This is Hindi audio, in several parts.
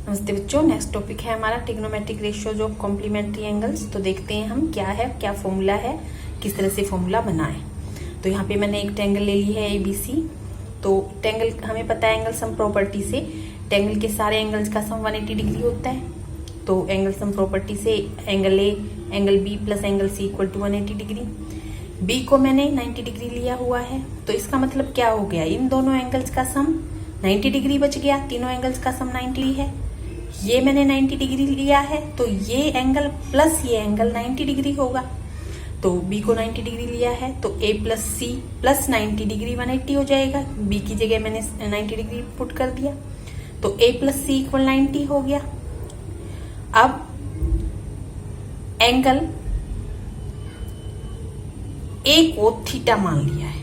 नमस्ते बच्चों, नेक्स्ट टॉपिक है हमारा trigonometric ratios of complementary angles. तो देखते हैं हम क्या है, क्या फॉर्मूला है, किस तरह से फॉर्मूला बनाएं। तो यहाँ पे मैंने एक ट्रायंगल ले ली है ABC। तो ट्रायंगल हमें पता है एंगल सम प्रॉपर्टी से ट्रायंगल के सारे एंगल्स का सम 180 डिग्री होता है। तो एंगल सम प्रॉपर्टी से angle A angle B plus angle C equal to 180 degree. B को मैंने 90 डिग्री लिया हुआ है। तो इसका मतलब क्या हो गया, इन दोनों एंगल्स का सम 90 डिग्री बच गया। तीनों एंगल्स का सम 90 है। ये मैंने 90 डिग्री लिया है तो ये एंगल प्लस ये एंगल 90 डिग्री होगा। तो B को 90 डिग्री लिया है तो A plus C plus 90 degree 180 हो जाएगा। B की जगह मैंने 90 डिग्री पुट कर दिया तो A प्लस C इक्वल 90 हो गया। अब एंगल A को थीटा मान लिया है।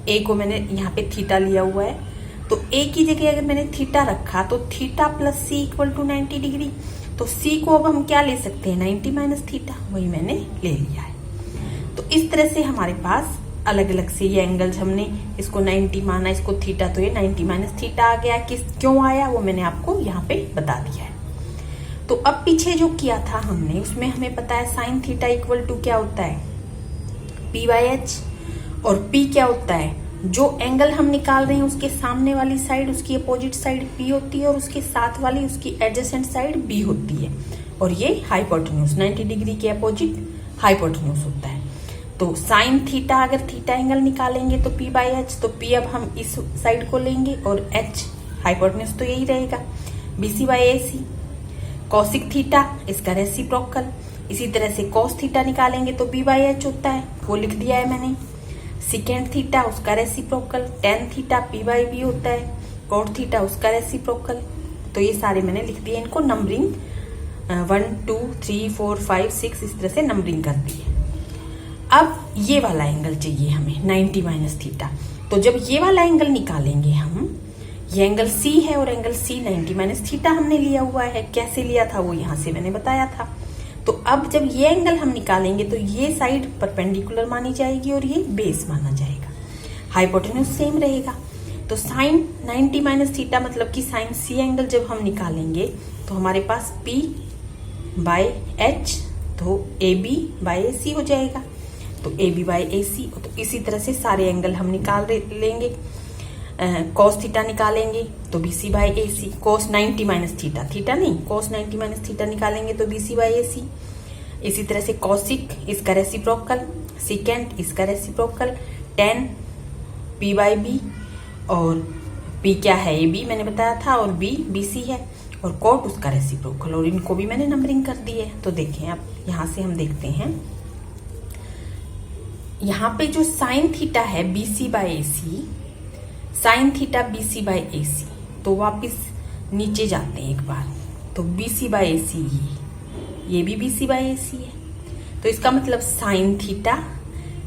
A को मैंने यहाँ पे थीटा लिया हुआ है तो A की जगह अगर मैंने थीटा रखा तो theta plus C equal to 90 degree. तो C को अब हम क्या ले सकते हैं, 90 माइनस थीटा, वही मैंने ले लिया है। तो इस तरह से हमारे पास अलग अलग से ये एंगल्स, हमने इसको 90 माना, इसको थीटा, तो ये 90 माइनस थीटा आ गया। किस क्यों आया वो मैंने आपको यहाँ पे बता दिया है। तो अब पीछे जो किया था हमने उसमें हमें पता है साइन थीटा इक्वल टू क्या होता है, P/H। और P क्या होता है, जो एंगल हम निकाल रहे हैं उसके सामने वाली साइड, उसकी अपोजिट साइड P होती है और उसके साथ वाली, उसकी एडजेसेंट साइड B होती है। और ये हाइपोटेन्यूज 90 डिग्री के अपोजिट हाइपोटेन्यूज होता है। तो साइन थीटा, अगर थीटा एंगल निकालेंगे तो P/H, तो P अब हम इस साइड को लेंगे और H हाइपोटेन्यूज तो यही रहेगा BC/AC। कॉसिक थीटा, इसका रेसिप्रोकल। इसी तरह से कॉस थीटा निकालेंगे तो B/H होता है, वो लिख दिया है मैंने। सिकेंड थीटा उसका रेसिप्रोकल, टेन थीटा P/B होता है, कॉट थीटा उसका रेसिप्रोकल। तो ये सारे मैंने लिख दिए, इनको नंबरिंग 1 2 3 4 5 6 इस तरह से नंबरिंग कर दी है। अब ये वाला एंगल चाहिए हमें 90 माइनस थीटा। तो जब ये वाला एंगल निकालेंगे हम, ये एंगल C है और एंगल C 90 माइनस थीटा हमने लिया हुआ है। कैसे लिया था वो यहाँ से मैंने बताया था। तो अब जब ये एंगल हम निकालेंगे तो ये साइड परपेंडिकुलर मानी जाएगी और ये बेस माना जाएगा, हाइपोटेन्यूज सेम रहेगा। तो साइन 90 माइनस थीटा मतलब कि साइन C एंगल जब हम निकालेंगे तो हमारे पास P/H तो AB/AC हो जाएगा। तो AB/AC, तो इसी तरह से सारे एंगल हम निकाल लेंगे। कॉस थीटा निकालेंगे तो BC/AC, cos 90 minus theta, theta नहीं, कॉस 90 माइनस थीटा निकालेंगे तो BC/AC। इसी तरह से कॉसिक, इसका रेसिप्रोकल, सिकेंट, इसका रेसिप्रोकल, टेन P/B और P क्या है, AB मैंने बताया था, और B BC है, और कॉट उसका रेसिप्रोकल। और इनको भी मैंने नंबरिंग कर दी है। तो देखें अब यहाँ से हम देखते हैं, यहाँ पे जो साइन थीटा है BC/AC, साइन थीटा BC/AC, तो वापिस नीचे जाते हैं एक बार, तो BC/AC ये भी BC/AC है। तो इसका मतलब sine theta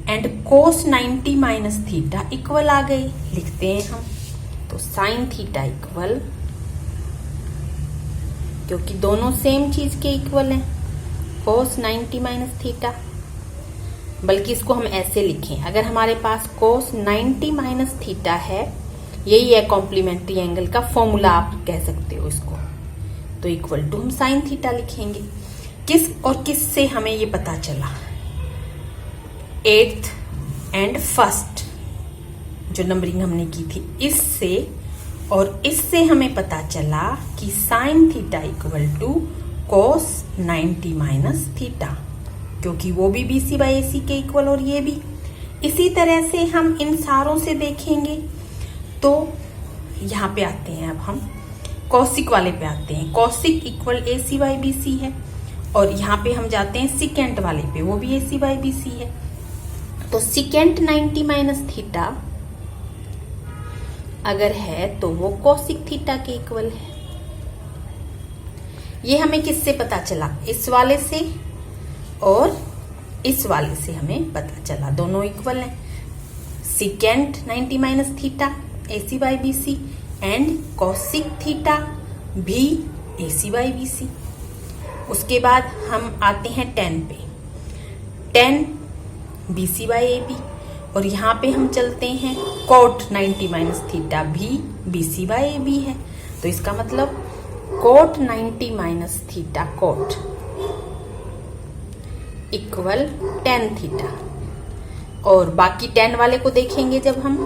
and cos 90 minus theta equal आ गई, लिखते हैं हम। तो साइन थीटा इक्वल, क्योंकि दोनों सेम चीज के इक्वल हैं, कोस 90 माइनस थीटा। बल्कि इसको हम ऐसे लिखें, अगर हमारे पास कोस 90 माइनस थीटा है, यही है कॉम्प्लीमेंट्री एंगल का फॉर्मूला, आप कह सकते हो इसको, तो इक्वल टू हम साइन थीटा लिखेंगे। किस और किस से हमें ये पता चला, 8th एंड 1st जो नंबरिंग हमने की थी इससे, और इससे हमें पता चला कि sine theta equal to cos 90 minus theta, क्योंकि वो भी BC/AC के इक्वल और ये भी। इसी तरह से हम इन सारों से देखेंगे। तो यहाँ पे आते हैं, अब हम कॉसिक वाले पे आते हैं। कॉसिक इक्वल AC/BC है, और यहाँ पे हम जाते हैं सिकेंट वाले पे, वो भी AC/BC है। तो सिकेंट 90 माइनस थीटा अगर है तो वो कॉसिक थीटा के इक्वल है। ये हमें किससे पता चला, इस वाले से और इस वाले से हमें पता चला, दोनों इक्वल हैं। Secant 90 minus theta AC/BC and cosec theta भी AC/BC। उसके बाद हम आते हैं टेन पे, टेन BC/AB, और यहाँ पे हम चलते हैं कोट 90 माइनस थीटा भी BC/AB है। तो इसका मतलब cot 90 minus theta cot equal tan theta. और बाकी टेन वाले को देखेंगे जब हम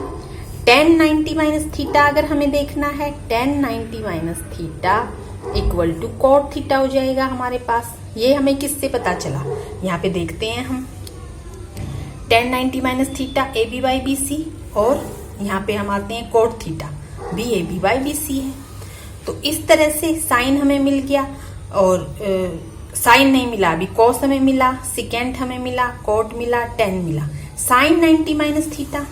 टेन 90 माइनस थीटा अगर हमें देखना है, tan 90 minus theta equal to cot theta हो जाएगा हमारे पास। ये हमें किससे पता चला, यहाँ पे देखते हैं हम tan 90 minus theta A B by B C, और यहाँ पे हम आते हैं cot theta B A B by B C है। तो इस तरह से साइन हमें मिल गया, और साइन नहीं मिला अभी, कॉस हमें मिला, सिकेंड हमें मिला, कोट मिला, टेन मिला, साइन 90 माइनस थीटा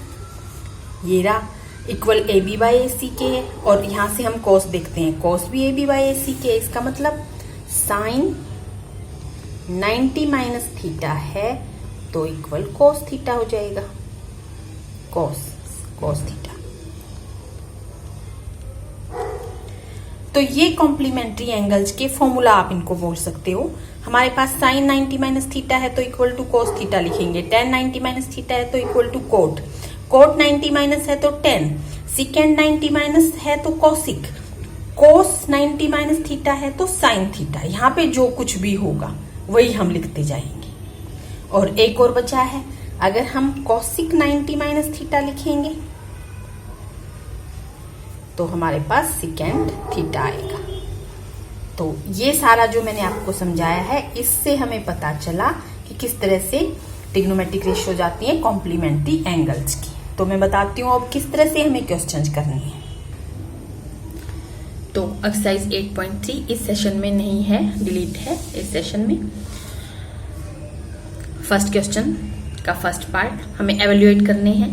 ये रहा इक्वल ए बी बाई ए सी के है। और यहां से हम कॉस देखते हैं, कॉस भी ए बी बाई ए सी के, इसका मतलब साइन 90 माइनस थीटा है तो इक्वल कॉस थीटा हो जाएगा, कॉस थीटा। तो ये कॉम्प्लीमेंट्री एंगल्स के फॉर्मूला आप इनको बोल सकते हो। हमारे पास साइन 90 माइनस थीटा है तो इक्वल टू कॉस थीटा लिखेंगे, टेन 90 माइनस थीटा है तो इक्वल टू कोट 90 माइनस है तो टेन, सिकेंड 90 माइनस है तो कॉसिक, कोस 90 माइनस थीटा है तो साइन थीटा। यहाँ पे जो कुछ भी होगा वही हम लिखते जाएंगे। और एक और बचा है, अगर हम कॉसिक 90 माइनस थीटा लिखेंगे तो हमारे पास सिकेंड थीटा आएगा। तो ये सारा जो मैंने आपको समझाया है, इससे हमें पता चला कि किस तरह से ट्रिग्नोमेट्रिक रेशियो जाती है कॉम्प्लीमेंट्री एंगल्स की। तो मैं बताती हूँ अब किस तरह से हमें क्वेश्चंस करनी है। तो एक्सरसाइज 8.3 इस सेशन में नहीं है, डिलीट है इस सेशन में। फर्स्ट क्वेश्चन का फर्स्ट पार्ट हमें एवेल्युएट करने हैं।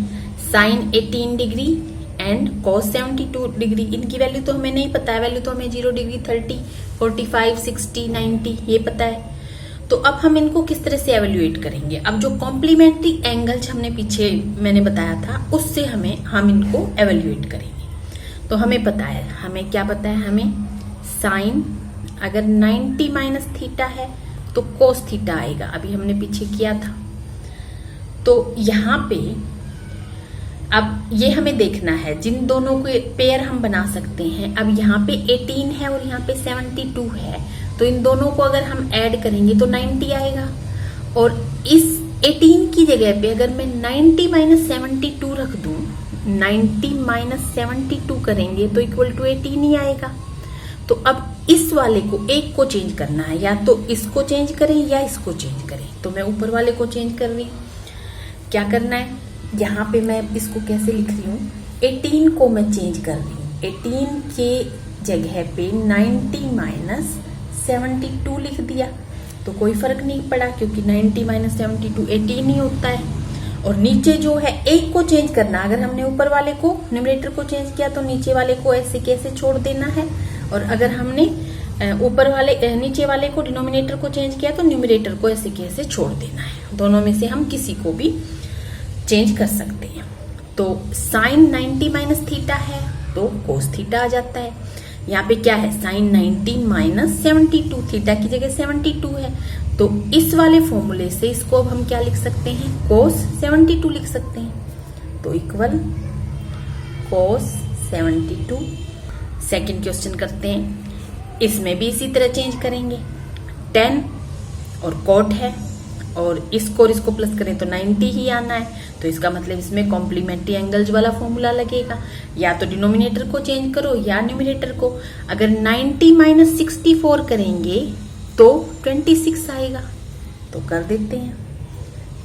Sine 18 degree and cos 72 degree, इनकी वैल्यू तो हमें नहीं पता है, वैल्यू तो हमें 0 डिग्री, 30, 45, 60, 90 ये पता है। तो अब हम इनको किस तरह से एवेल्युएट करेंगे। अब जो कॉम्प्लीमेंट्री एंगल्स हमने पीछे मैंने बताया था उससे हम इनको एवेल्युएट करेंगे। तो हमें पता है, हमें क्या पता है, हमें साइन अगर 90 माइनस थीटा है तो कोस थीटा आएगा, अभी हमने पीछे किया था। तो यहाँ पे अब ये हमें देखना है, जिन दोनों के पेयर हम बना सकते हैं। अब यहाँ पे 18 है और यहाँ पे 72 है, तो इन दोनों को अगर हम ऐड करेंगे तो 90 आएगा। और इस 18 की जगह पे अगर मैं 90 माइनस 72 रख दूं, 90 माइनस 72 करेंगे तो इक्वल टू 18 ही आएगा। तो अब इस वाले को एक को चेंज करना है, या तो इसको चेंज करें या इसको चेंज करें। तो मैं ऊपर वाले को चेंज कर रही हूँ। क्या करना है, यहाँ पे मैं इसको कैसे लिख रही हूँ, 18 को मैं चेंज कर रही हूँ। 18 के जगह पे 90 माइनस 72 लिख दिया तो कोई फर्क नहीं पड़ा, क्योंकि 90 माइनस 72 18 ही होता है। और नीचे जो है एक को चेंज करना, अगर हमने ऊपर वाले को न्यूमरेटर को चेंज किया तो नीचे वाले को ऐसे कैसे छोड़ देना है, और अगर हमने ऊपर वाले नीचे वाले को डिनोमिनेटर को चेंज किया तो न्यूमरेटर को ऐसे कैसे छोड़ देना है। दोनों में से हम किसी को भी चेंज कर सकते हैं। तो साइन 90 माइनस थीटा है तो कोस थीटा आ जाता है। यहाँ पे क्या है, साइन 90 माइनस 72, थीटा की जगह 72 है, तो इस वाले फॉर्मूले से इसको अब हम क्या लिख सकते हैं, कोस 72 लिख सकते हैं। तो इक्वल कोस 72। सेकेंड क्वेश्चन करते हैं, इसमें भी इसी तरह चेंज करेंगे। 10 और कोट है और इसको प्लस करें तो 90 ही आना है। तो इसका मतलब इसमें कॉम्प्लीमेंट्री एंगल्स वाला फॉर्मूला लगेगा, या तो डिनोमिनेटर को चेंज करो या न्यूमरेटर को। अगर 90 माइनस 64 करेंगे तो 26 आएगा, तो कर देते हैं।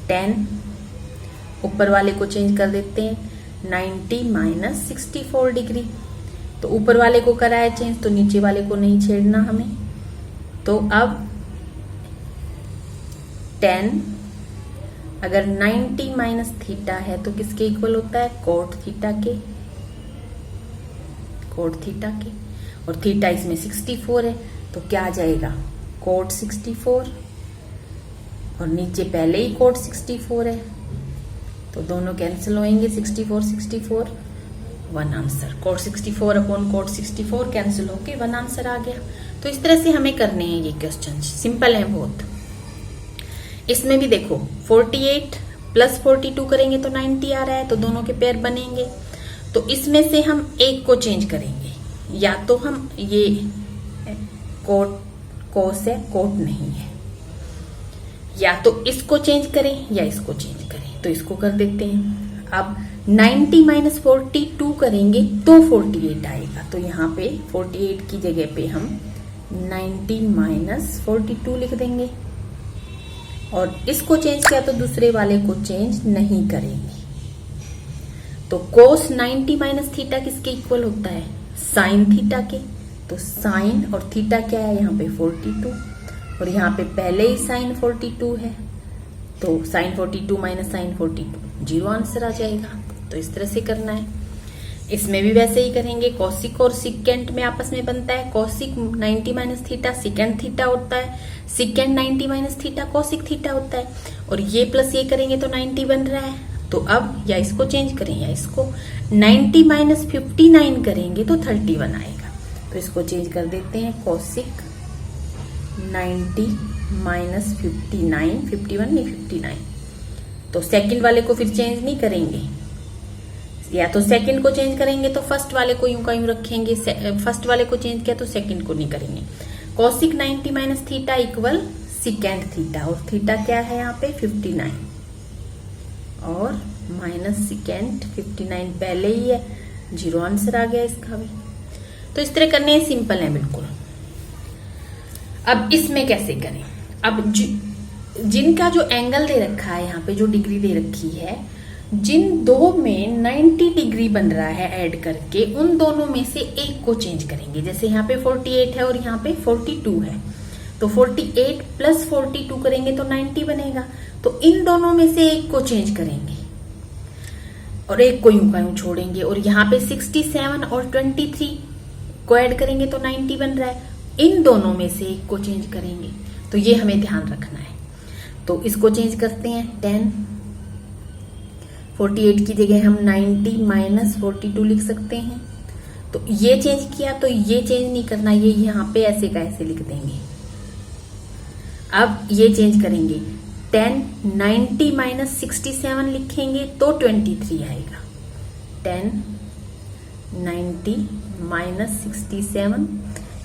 10 ऊपर वाले को चेंज कर देते हैं, 90 माइनस 64 डिग्री। तो ऊपर वाले को करा है चेंज तो नीचे वाले को नहीं छेड़ना हमें। तो अब 10 अगर 90 माइनस थीटा है तो किसके इक्वल होता है, कोट थीटा के, और थीटा इसमें 64 है तो क्या आ जाएगा, कोट 64, और नीचे पहले ही कोट 64 है तो दोनों कैंसिल होंगे, 64 one answer, cot 64 upon cot 64 cancel होके वन आंसर आ गया। तो इस तरह से हमें करने हैं ये क्वेश्चन, सिंपल है बहुत। इसमें भी देखो 48 प्लस 42 करेंगे तो 90 आ रहा है, तो दोनों के पेयर बनेंगे। तो इसमें से हम एक को चेंज करेंगे, या तो हम ये कोट कोस है, कोट नहीं है। या तो इसको चेंज करें या इसको चेंज करें, तो इसको कर देते हैं। अब 90 माइनस 42 करेंगे तो 48 आएगा, तो यहाँ पे 48 की जगह पे हम 90 माइनस 42 लिख देंगे। और इसको चेंज किया तो दूसरे वाले को चेंज नहीं करेंगे। तो कोस 90 माइनस थीटा किसके इक्वल होता है? साइन थीटा के। तो साइन और थीटा क्या है यहाँ पे? 42, और यहाँ पे पहले ही साइन 42 है, तो sine 42 minus sine 42 zero answer आ जाएगा। तो इस तरह से करना है। इसमें भी वैसे ही करेंगे। कॉसिक और सिकेंट में आपस में बनता है, cosec 90 minus theta secant theta होता है, secant 90 minus theta cosec theta होता है। और ये प्लस ये करेंगे तो 90 बन रहा है। तो अब या इसको चेंज करें या इसको, 90 माइनस 59 करेंगे तो 31 आएगा। तो इसको चेंज कर देते हैं, कॉसिक 90 माइनस 59, 51 नहीं 59। तो सेकंड वाले को फिर चेंज नहीं करेंगे, या तो सेकंड को चेंज करेंगे तो फर्स्ट वाले को यूं का यूं रखेंगे, फर्स्ट वाले को चेंज किया तो सेकंड को नहीं करेंगे। Cosec 90 minus theta equal secant theta, और थीटा क्या है यहाँ पे? 59, और माइनस सिकेंट 59 पहले ही है, जीरो आंसर आ गया इसका भी। तो इस तरह करने सिंपल है बिल्कुल। अब इसमें कैसे करें? अब जिनका जो एंगल दे रखा है यहाँ पे, जो डिग्री दे रखी है, जिन दो में 90 डिग्री बन रहा है ऐड करके, उन दोनों में से एक को चेंज करेंगे। जैसे यहाँ पे 48 है और यहाँ पे 42 है, तो 48 प्लस 42 करेंगे तो 90 बनेगा। तो इन दोनों में से एक को चेंज करेंगे और एक को यूं का यूं छोड़ेंगे। और यहाँ पे 67 और 23 को ऐड करेंगे तो 90 बन रहा है। इन दोनों में से एक को चेंज करेंगे, तो ये हमें ध्यान रखना है। तो इसको चेंज करते हैं, 10 48 की जगह हम 90 माइनस 42 लिख सकते हैं। तो ये चेंज किया तो ये चेंज नहीं करना, ये यहाँ पे ऐसे का ऐसे लिख देंगे। अब ये चेंज करेंगे, 10 90 माइनस 67 लिखेंगे तो 23 आएगा। 10 90 माइनस 67,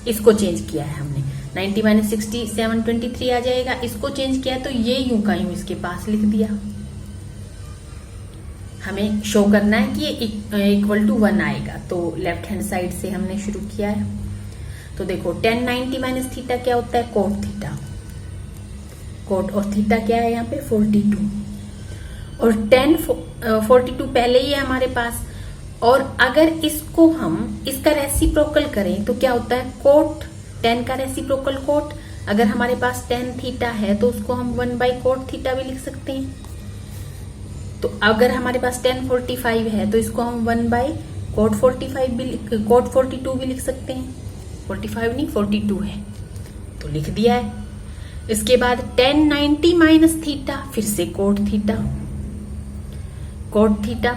इसको चेंज किया है हमने, 90 माइनस 67 23 आ जाएगा। इसको चेंज किया तो ये यूं का यूं इसके पास लिख दिया। हमें शो करना है कि ये इक्वल टू 1 आएगा, तो लेफ्ट हैंड साइड से हमने शुरू किया है। तो देखो 10 90 माइनस थीटा क्या होता है? Cot theta. कोट और थीटा क्या है यहाँ पे? 42, और 10 42 पहले ही है हमारे पास। और अगर इसको हम इसका रेसिप्रोकल करें तो क्या होता है? कोट 10 का रेसिप्रोकल कोट। अगर हमारे पास 10 थीटा है तो उसको हम 1 बाई कोट थीटा भी लिख सकते हैं। तो अगर हमारे पास 10 45 है तो इसको हम 1 बाई कोट 45 भी, कोट 42 भी लिख सकते हैं। 45 नहीं 42 है, तो लिख दिया है। इसके बाद 10 90 माइनस थीटा, फिर से cot theta. Cot theta,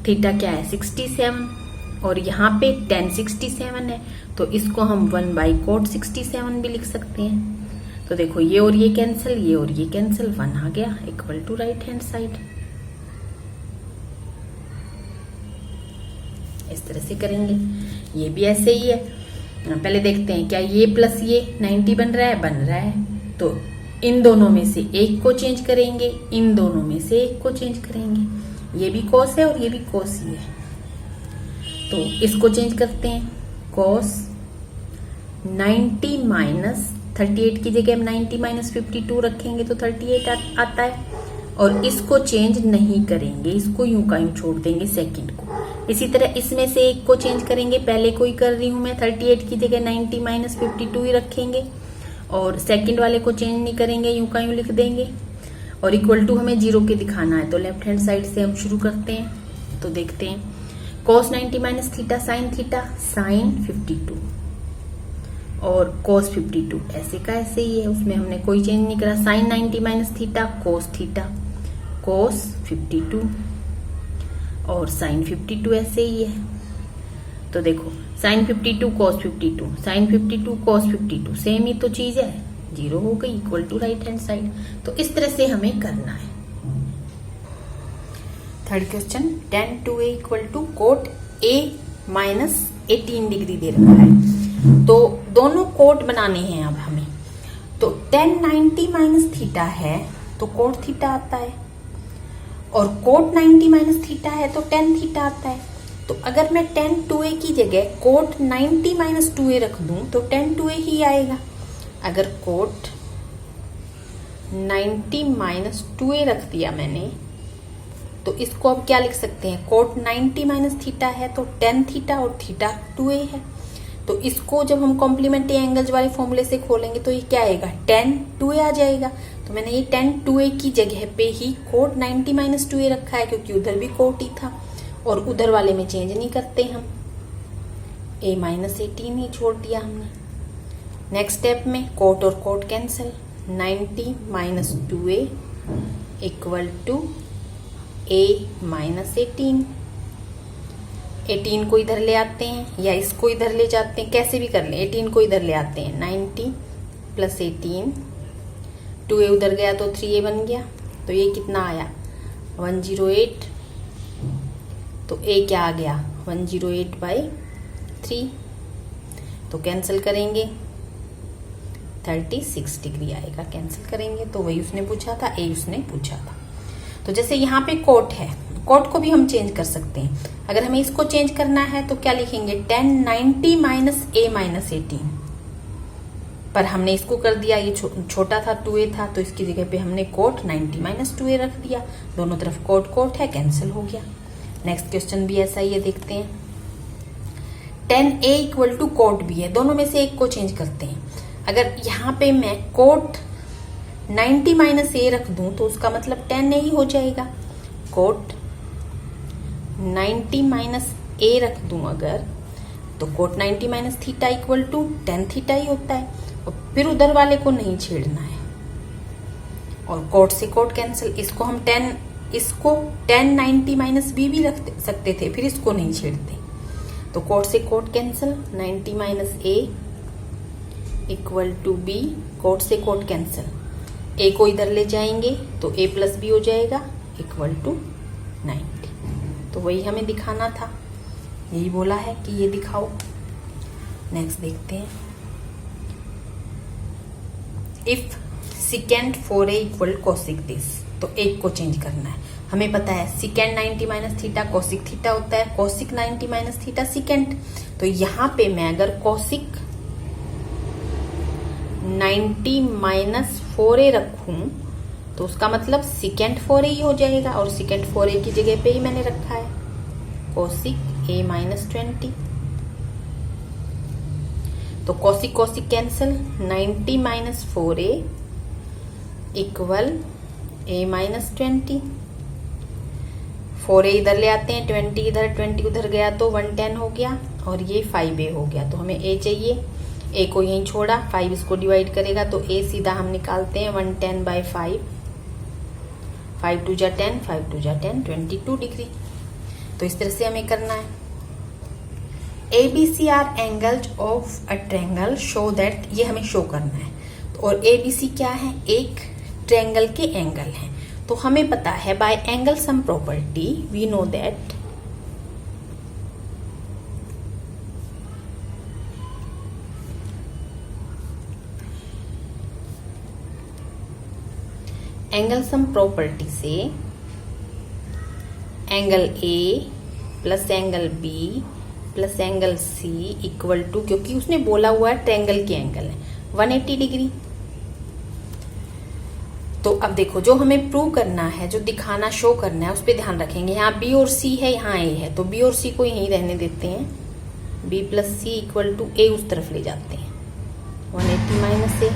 theta क्या है? 67, और यहाँ पे 10 67 है, तो इसको हम 1 बाई कोट 67 भी लिख सकते हैं। तो देखो ये और ये कैंसिल, ये और ये कैंसिल, 1 आ गया equal to right hand side. इस तरह से करेंगे। ये भी ऐसे ही है। पहले देखते हैं क्या ये प्लस ये 90 बन रहा है? बन रहा है। तो इन दोनों में से एक को चेंज करेंगे, इन दोनों में से एक को चेंज करेंगे। ये भी कोस है और ये भी कोस ही है, तो इसको चेंज करते हैं। कोस 90 माइनस 38 की जगह हम 90 माइनस 52 रखेंगे तो 38 आता है। और इसको चेंज नहीं करेंगे, इसको यूं का यूं छोड़ देंगे सेकंड को। इसी तरह इसमें से एक को चेंज करेंगे, पहले को ही कर रही हूं मैं, 38 की जगह 90 माइनस 52 ही रखेंगे। और सेकंड वाले को चेंज नहीं करेंगे, यूं का यूं लिख देंगे। और इक्वल टू हमें 0 के दिखाना है, तो लेफ्ट हैंड साइड से हम शुरू करते हैं। तो देखते हैं, cos 90 minus theta sine theta, sine 52 और cos 52 ऐसे का ऐसे ही है, उसमें हमने कोई चेंज नहीं करा। Sine 90 minus theta theta, cos 52 और साइन 52 ऐसे ही है। तो देखो sine 52 cos 52, sine 52 cos 52, same ही तो चीज है, 0 हो गई equal to right hand side. तो इस तरह से हमें करना है। Third question, tan 2a equal to cot a minus 18 degree दे रखा है। तो दोनों कोट बनाने हैं अब हमें। तो tan 90 माइनस थीटा है तो कोट थीटा आता है, और कोट 90 माइनस थीटा है तो tan थीटा आता है। तो अगर मैं tan 2a की जगह कोट 90 माइनस 2a रख दूं तो tan 2a ही आएगा। अगर कोट 90 माइनस 2a रख दिया मैंने, तो इसको अब क्या लिख सकते हैं, कोट 90 माइनस थीटा है तो tan थीटा और थीटा 2a है। तो इसको जब हम कॉम्प्लीमेंट्री एंगल्स वाले फॉर्मूले से खोलेंगे तो ये क्या आएगा, tan 2a आ जाएगा। तो मैंने ये tan 2a की जगह पे ही कोट 90 माइनस 2a रखा है, क्योंकि उधर भी कोट ही था और उधर वाले में चेंज नहीं करते हम, a माइनस 18 ही छोड़ दिया हमने। नेक्स्ट स्टेप में कोट और cot cancel, 90 minus 2a equal to a minus 18 को इधर ले आते हैं या इसको इधर ले जाते हैं, कैसे भी कर लें। 18 को इधर ले आते हैं, 90 प्लस 18, 2a उधर गया तो 3a बन गया। तो ये कितना आया, 108। तो a क्या आ गया, 108/3। तो कैंसिल करेंगे 36 डिग्री आएगा, कैंसिल करेंगे। तो वही उसने पूछा था, a उसने पूछा था। तो जैसे यहाँ पे कोट है, कोट को भी हम चेंज कर सकते हैं। अगर हमें इसको चेंज करना है तो क्या लिखेंगे, tan 90 माइनस a माइनस 18। पर हमने इसको कर दिया, ये छोटा था 2a था, तो इसकी जगह पे हमने कोट 90 माइनस 2a रख दिया। दोनों तरफ कोट कोट है, कैंसिल हो गया। नेक्स्ट क्वेश्चन भी ऐसा ही है, देखते हैं। tan a equal to cot b है, दोनों में से एक को चेंज करते हैं। अगर यहाँ पे मैं कोट 90 माइनस a रख दूं तो उसका मतलब tan a ही हो जाएगा। कोट 90 माइनस a रख दूं अगर, तो cot 90 minus theta equal to tan theta ही होता है, और फिर उधर वाले को नहीं छेड़ना है। और कोट से कोट कैंसिल, इसको हम tan 90 माइनस b भी रख सकते थे, फिर इसको नहीं छेड़ते। तो कोट से cot cancel, 90 minus a equal to b, cot से कोट कैंसिल, a को इधर ले जाएंगे तो a प्लस b हो जाएगा इक्वल टू 90। तो वही हमें दिखाना था, यही बोला है कि ये दिखाओ। नेक्स्ट देखते हैं। If secant 4a equal cosec this, तो एक को चेंज करना है। हमें पता है secant 90 minus theta cosec theta होता है, कोसिक 90 माइनस थीटा सिकेंड। तो यहाँ पे मैं अगर कोसिक 90 माइनस 4a रखूं तो उसका मतलब सिकेंड 4a ही हो जाएगा, और सिकेंड 4a की जगह पे ही मैंने रखा है कोसिक a माइनस 20। तो cosec cosec cancel, 90 minus 4a equal a minus 20। 4a इधर ले आते हैं, 20 इधर 20 उधर गया तो 110 हो गया, और ये 5a हो गया। तो हमें a चाहिए, a को यहीं छोड़ा, 5 इसको डिवाइड करेगा तो a सीधा हम निकालते हैं 110/5, 5 2 जा 10, 5 2 जा 10, 22 डिग्री। तो इस तरह से हमें करना है। ABC are angles of a triangle show that, ये हमें शो करना है। और ABC क्या है, एक ट्रायंगल के एंगल हैं। तो हमें पता है by angle sum property we know that angle sum property से angle A plus angle B plus angle C equal to, क्योंकि उसने बोला हुआ है ट्रायंगल के एंगल है, 180 डिग्री। तो अब देखो, जो हमें प्रूव करना है, जो दिखाना शो करना है, उस पर ध्यान रखेंगे। यहाँ B और C है, यहाँ A है, तो B और C को यहीं रहने देते हैं। B plus C equal to A उस तरफ ले जाते हैं, 180 माइनस A।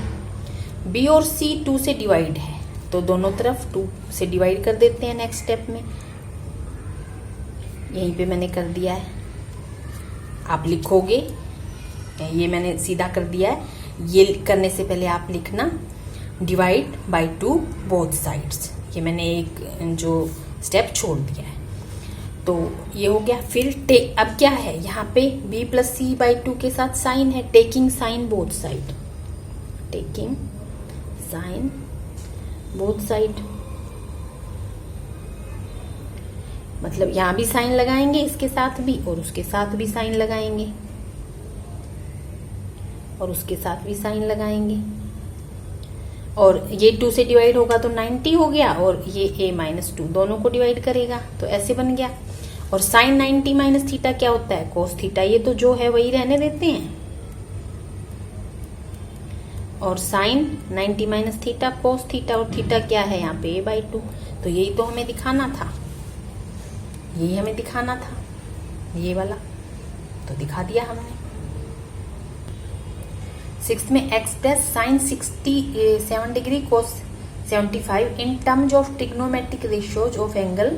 B और C 2 से डिवाइड है, तो दोनों तरफ 2 से डिवाइड कर देते हैं। नेक्स्ट स्टेप में यहीं पे मैंने कर दिया है, आप लिखोगे, ये मैंने सीधा कर दिया है। ये करने से पहले आप लिखना डिवाइड बाय 2 बोथ साइड्स, ये मैंने एक जो स्टेप छोड़ दिया है। तो ये हो गया। फिर अब क्या है, यहाँ पे b प्लस C/2 के साथ साइन है, taking sine both side, taking sine both side, मतलब यहां भी साइन लगाएंगे, इसके साथ भी और उसके साथ भी साइन लगाएंगे। और उसके साथ भी साइन लगाएंगे, और ये 2 से डिवाइड होगा तो 90 हो गया, और ये a-2 दोनों को डिवाइड करेगा तो ऐसे बन गया। और साइन 90 माइनस थीटा क्या होता है? Cos theta. ये तो जो है वही रहने देते हैं, और sine 90 minus theta cos theta, और थीटा क्या है यहाँ पे a/2। तो यही तो हमें दिखाना था, यही हमें दिखाना था, ये वाला तो दिखा दिया हमने। 6th में x plus sign 67 degree cos 75 in terms of trigonometric ratios of angle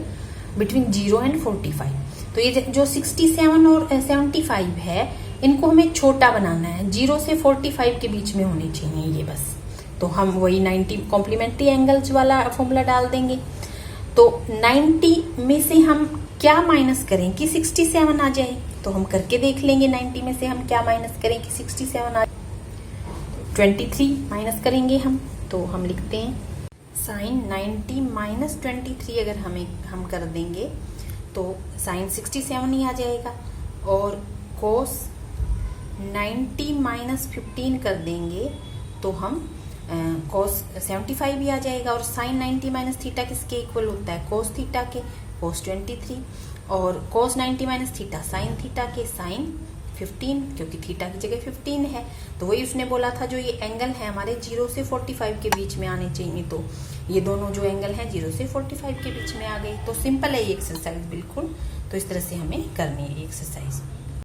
between 0 and 45। तो ये जो 67 और 75 है, इनको हमें छोटा बनाना है, 0 से 45 के बीच में होनी चाहिए ये बस। तो हम वही 90 कॉम्प्लीमेंट्री एंगल्स वाला फॉर्मूला डाल देंगे। तो 90 में से हम क्या माइनस करें कि 67 आ जाए, तो हम करके देख लेंगे 90 में से हम क्या माइनस करें कि 67 आ जाए। 23 माइनस करेंगे हम, तो हम लिखते हैं साइन 90 माइनस 23 अगर हम कर देंगे तो साइन 67 ही आ जाएगा, और कोस 90 माइनस 15 कर देंगे तो हम कोस 75 भी आ जाएगा। और साइन 90 माइनस थीटा किसके इक्वल होता है? कोस थीटा के, कोस 23, और कोस 90 माइनस थीटा साइन थीटा के, साइन 15, क्योंकि थीटा की जगह 15 है। तो वही उसने बोला था, जो ये एंगल है हमारे 0 से 45 के बीच में आने चाहिए, तो ये दोनों जो एंगल है 0 से 45 के बीच में आ गई। तो सिंपल है ये एक्सरसाइज बिल्कुल। तो इस तरह से हमें करनी है ये एक्सरसाइज।